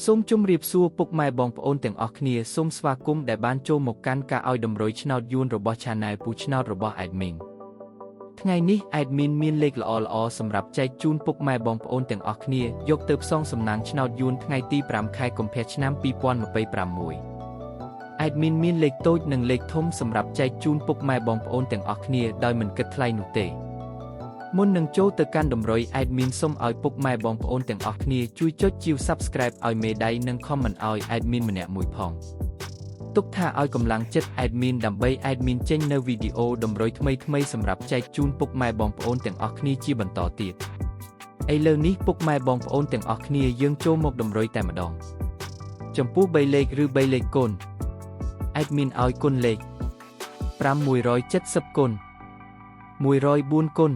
សូមជម្រាបសួរពុកម៉ែបងប្អូនទាំងអស់គ្នាសូមស្វាគមន៍ដែលបានចូលមកកាន់ការឲ្យតម្រុយឆ្នោតយួនរបស់ Channel ពូឆ្នោតរបស់ Admin ថ្ងៃនេះ Admin មានលេខល្អៗសម្រាប់ចែកជូនពុកម៉ែបងប្អូនទាំងអស់គ្នាយកទៅផ្សងសំណាងឆ្នោតយួនថ្ងៃទី5 ខែកុម្ភៈឆ្នាំ2026 Admin មានលេខតូចនិងលេខធំសម្រាប់ចែកជូនពុកម៉ែបងប្អូនទាំងអស់គ្នាដោយមិនគិតថ្លៃនោះទេមុននឹងចូលទៅកាន់តម្រុយ Admin សូមឲ្យពុកម៉ែបងប្អូនទាំងអស់គ្នាជួយចុចជាវ Subscribe ឲ្យមេដៃនិង Comment ឲ្យ Admin ម្នាក់មួយផងទុកថាឲ្យកម្លាំងចិត្ត Admin ដើម្បី Admin ចេញនៅវីដេអូតម្រុយថ្មីៗសម្រាប់ចែកជូនពុកម៉ែបងប្អូនទាំងអស់គ្នាជាបន្តទៀតឥឡូវនេះពុកម៉ែបងប្អូនទាំងអស់គ្នាយើងចូលមកតម្រុយតែម្ដងចំពោះ3លេខឬ3លេខគុណ Admin ឲ្យគុណលេខ570គុណ104គុណ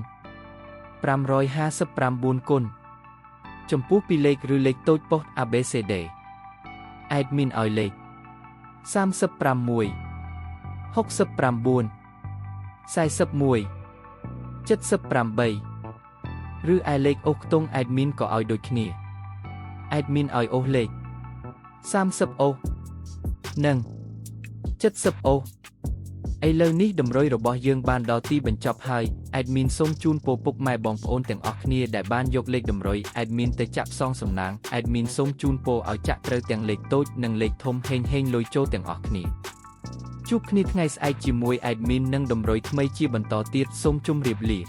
559គុណចំពោះពីលេខឬលេខតូចប៉ុស្តិ៍ ABCD Admin ឲ្យលេខ36 69 41 78ឬឯលេខអូសខ្ទង់ Admin ក៏ឲ្យដូចគ្នា Admin ឲ្យអូសលេខ30អូសនិង70អូសឥឡូវនេះតម្រុយរបស់យើងបានដល់ទីបញ្ចប់ហើយ Admin សូមជូនពរពុកម៉ែបងប្អូនទាំងអស់គ្នាដែលបានយកលេខតម្រុយ Admin ទៅចាក់ផ្សងសំណាង Admin សូមជូនពរឲ្យចាក់ត្រូវទាំងលេខតូចនិងលេខធំហេងលុយចូលទាំងអស់គ្នាជួបគ្នាថ្ងៃស្អែកជាមួយ Admin និងតម្រុយថ្មីជាបន្តទៀតសូមជម្រាបលា